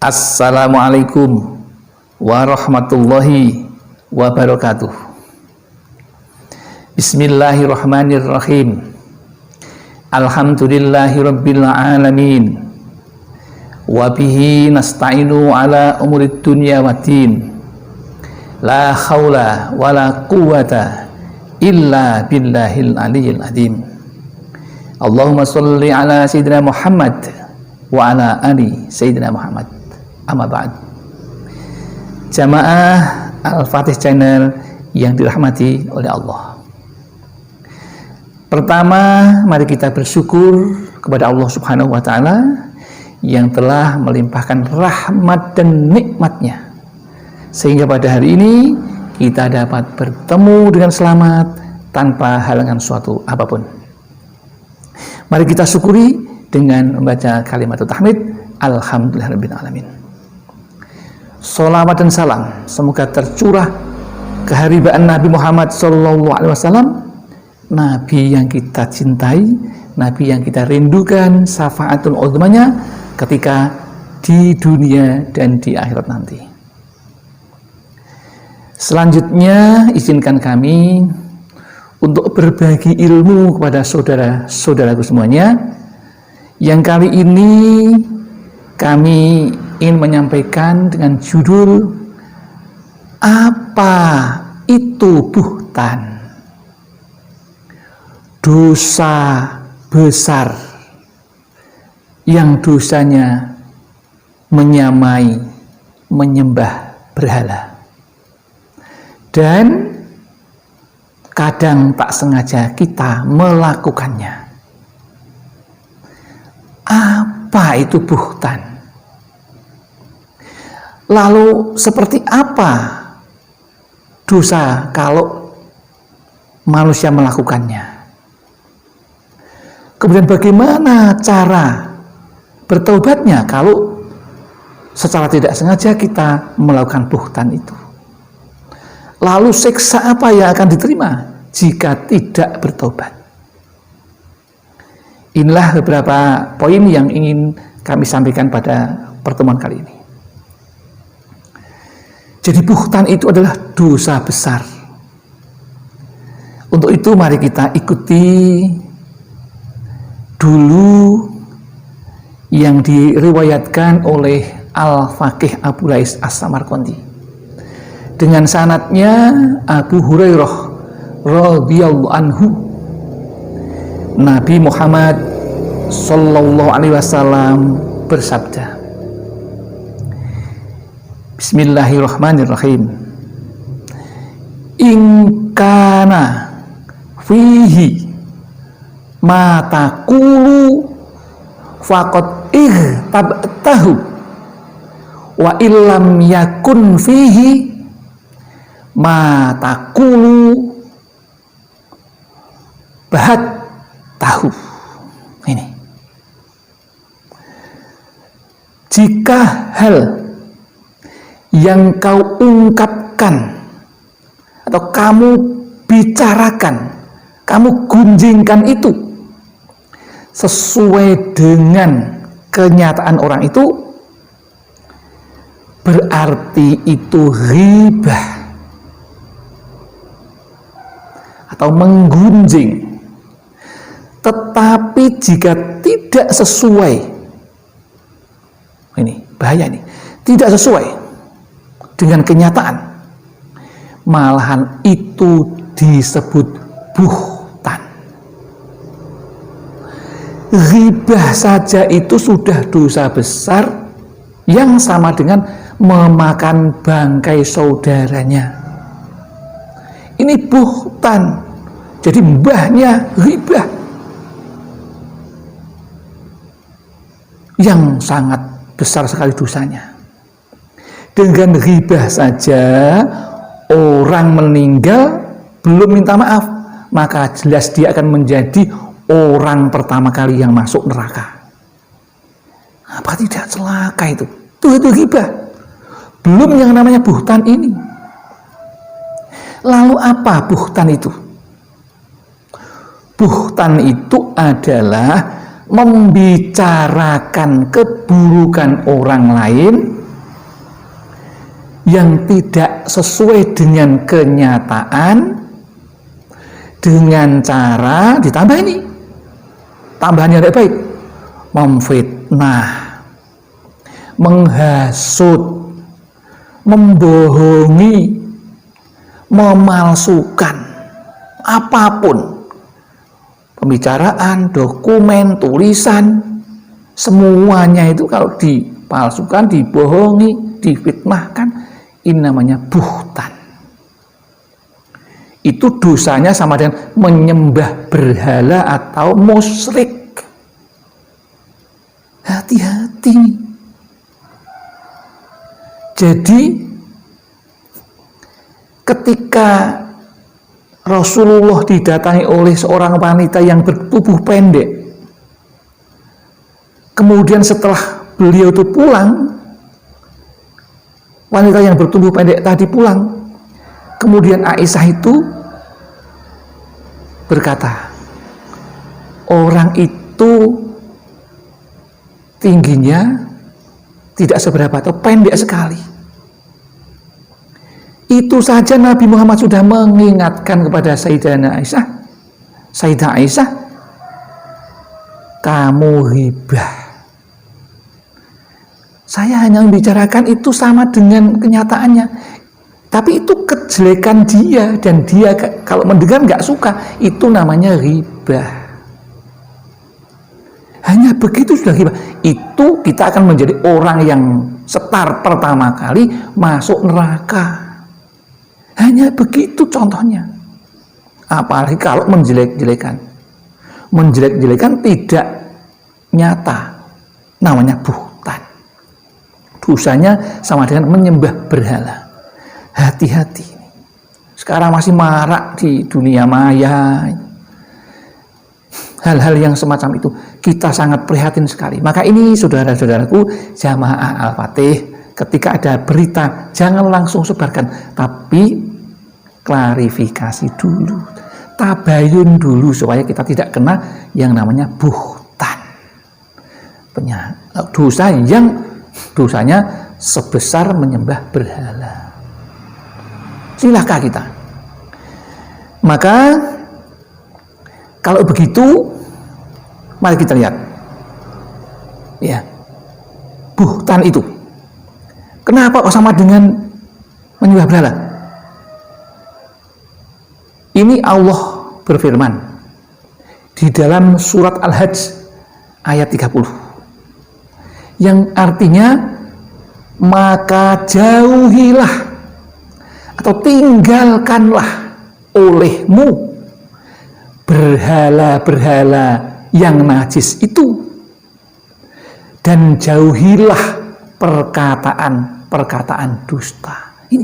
Assalamualaikum warahmatullahi wabarakatuh. Bismillahirrahmanirrahim. Alhamdulillahirabbil alamin. Wa bihi nasta'inu ala umurid dunya waddin. La haula wala quwwata illa billahil aliyyil azim. Allahumma sholli ala sayyidina Muhammad wa ala ali sayyidina Muhammad. Amma ba'd. Jamaah Al-Fatih Channel yang dirahmati oleh Allah. Pertama, mari kita bersyukur kepada Allah Subhanahu wa taala yang telah melimpahkan rahmat dan nikmatnya sehingga pada hari ini kita dapat bertemu dengan selamat tanpa halangan suatu apapun. Mari kita syukuri dengan membaca kalimat tahmid alhamdulillahirabbil alamin. Salawat dan salam semoga tercurah keharibaan Nabi Muhammad SAW, Nabi yang kita cintai, Nabi yang kita rindukan syafaatul uzmanya ketika di dunia dan di akhirat nanti. Selanjutnya izinkan kami untuk berbagi ilmu kepada saudara-saudaraku semuanya, yang kali ini kami ingin menyampaikan dengan judul apa itu buhtan, dosa besar yang dosanya menyamai menyembah berhala dan kadang tak sengaja kita melakukannya. Apa itu buhtan? Lalu seperti apa dosa kalau manusia melakukannya? Kemudian bagaimana cara bertaubatnya kalau secara tidak sengaja kita melakukan buhtan itu? Lalu siksa apa yang akan diterima jika tidak bertobat? Inilah beberapa poin yang ingin kami sampaikan pada pertemuan kali ini. Jadi buhtan itu adalah dosa besar. Untuk itu mari kita ikuti dulu yang diriwayatkan oleh Al-Faqih Abu Lais As-Samarqandi dengan sanadnya Abu Hurairah radhiyallahu anhu. Nabi Muhammad sallallahu alaihi wasallam bersabda, Bismillahirrahmanirrahim. In kana fihi ma taqulu faqad ihtabtahu wa illam yakun fihi ma taqulu bahat tahu. Ini, jika hal yang kau ungkapkan atau kamu bicarakan, kamu gunjingkan itu sesuai dengan kenyataan orang itu, berarti itu ghibah atau menggunjing. Tetapi jika tidak sesuai, ini bahaya nih, tidak sesuai dengan kenyataan, malahan itu disebut buhtan. Ghibah saja itu sudah dosa besar yang sama dengan memakan bangkai saudaranya. Ini buhtan, jadi mbahnya ghibah yang sangat besar sekali dosanya. Dengan ghibah saja orang meninggal belum minta maaf, maka jelas dia akan menjadi orang pertama kali yang masuk neraka. Apa tidak celaka itu? Itu ghibah. Belum yang namanya buhtan ini. Lalu apa buhtan itu? Buhtan itu adalah membicarakan keburukan orang lain yang tidak sesuai dengan kenyataan dengan cara ditambah ini. Tambahannya tidak baik. Memfitnah, menghasut, membohongi, memalsukan apapun, pembicaraan, dokumen, tulisan, semuanya itu kalau dipalsukan, dibohongi, difitnahkan, ini namanya buhtan. Itu dosanya sama dengan menyembah berhala atau musyrik. Hati-hati. Jadi ketika Rasulullah didatangi oleh seorang wanita yang bertubuh pendek, kemudian setelah beliau itu pulang, wanita yang bertubuh pendek tadi pulang, kemudian Aisyah itu berkata, orang itu tingginya tidak seberapa atau pendek sekali. Itu saja Nabi Muhammad sudah mengingatkan kepada Sayyidah Aisyah, kamu hibah. Saya hanya membicarakan itu sama dengan kenyataannya, tapi itu kejelekan dia, dan dia kalau mendengar nggak suka, itu namanya hibah. Hanya begitu sudah hibah. Itu kita akan menjadi orang yang start pertama kali masuk neraka. Hanya begitu contohnya. Apalagi kalau menjelek-jelekan. Menjelek-jelekan tidak nyata, namanya buhtan. Dosanya sama dengan menyembah berhala. Hati-hati. Sekarang masih marak di dunia maya. Hal-hal yang semacam itu kita sangat prihatin sekali. Maka ini saudara-saudaraku jamaah Al-Fatih, ketika ada berita jangan langsung sebarkan, tapi klarifikasi dulu, tabayun dulu supaya kita tidak kena yang namanya buhtan. Dosa yang dosanya sebesar menyembah berhala. Silahkah kita. Maka kalau begitu, mari kita lihat ya, buhtan itu kenapa kok sama dengan menyembah berhala? Ini Allah berfirman di dalam surat Al-Hajj ayat 30 yang artinya, maka jauhilah atau tinggalkanlah olehmu berhala-berhala yang najis itu, dan jauhilah perkataan dusta. Ini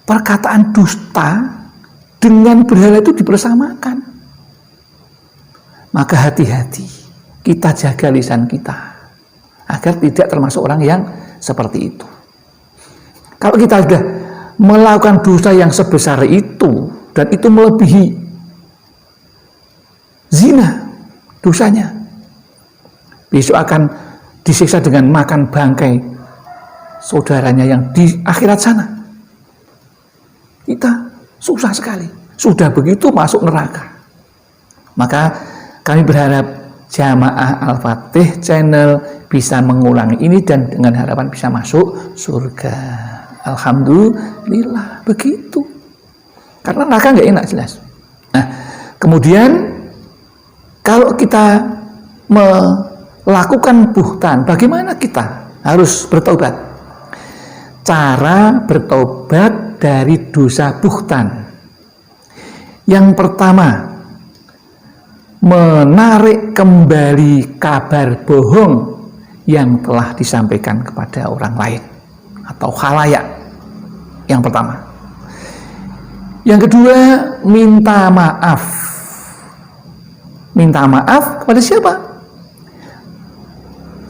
perkataan dusta dengan berhala itu dibersamakan. Maka hati-hati, kita jaga lisan kita agar tidak termasuk orang yang seperti itu. Kalau kita sudah melakukan dosa yang sebesar itu, dan itu melebihi zina dosanya, besok akan disiksa dengan makan bangkai saudaranya yang di akhirat sana. Kita susah sekali, sudah begitu masuk neraka. Maka kami berharap jamaah Al-Fatih channel bisa mengulangi ini dan dengan harapan bisa masuk surga. Alhamdulillah begitu. Karena neraka nggak enak jelas. Nah, kemudian kalau kita melakukan buhtan, bagaimana kita harus bertobat? Cara bertobat dari dosa buhtan. Yang pertama, menarik kembali kabar bohong yang telah disampaikan kepada orang lain atau khalayak. Yang pertama. Yang kedua, minta maaf. Minta maaf kepada siapa?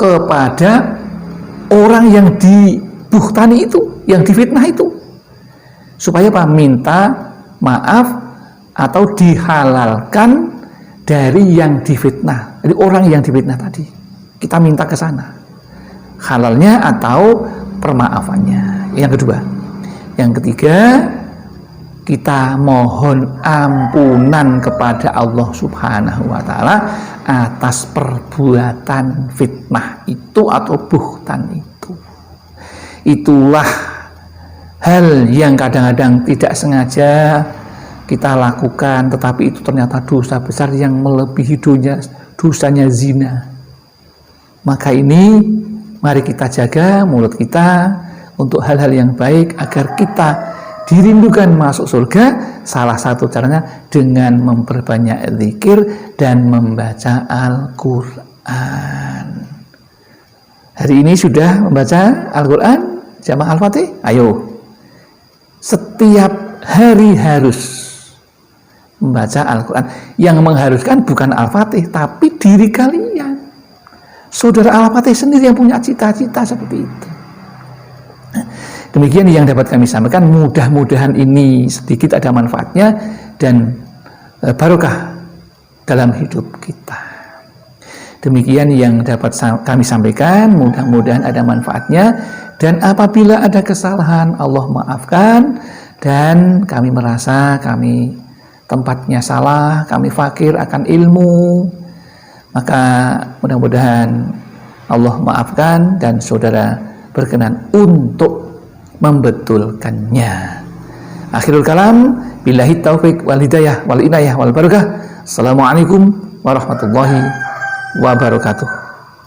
Kepada orang yang dibuhtani itu, yang difitnah itu. Supaya apa? Minta maaf atau dihalalkan dari yang difitnah, dari orang yang difitnah tadi. Kita minta ke sana halalnya atau permaafannya. Yang kedua. Yang ketiga, kita mohon ampunan kepada Allah Subhanahu wa Ta'ala atas perbuatan fitnah itu atau buhtan itu. Itulah hal yang kadang-kadang tidak sengaja kita lakukan, tetapi itu ternyata dosa besar yang melebihi dosanya zina. Maka ini mari kita jaga mulut kita untuk hal-hal yang baik agar kita dirindukan masuk surga. Salah satu caranya dengan memperbanyak zikir dan membaca Al-Quran. Hari ini sudah membaca Al-Quran, jamaah Al-Fatih? Ayo, setiap hari harus membaca Al-Quran. Yang mengharuskan bukan Al-Fatih, tapi diri kalian. Saudara Al-Fatih sendiri yang punya cita-cita seperti itu. Demikian yang dapat kami sampaikan. Mudah-mudahan ini sedikit ada manfaatnya dan barokah dalam hidup kita. Demikian yang dapat kami sampaikan. Mudah-mudahan ada manfaatnya. Dan apabila ada kesalahan, Allah maafkan. Dan kami merasa kami tempatnya salah, kami fakir akan ilmu, maka mudah-mudahan Allah maafkan dan saudara berkenan untuk membetulkannya. Akhirul kalam, billahi taufiq wal hidayah wal inayah wal barakah. Assalamualaikum warahmatullahi wabarakatuh.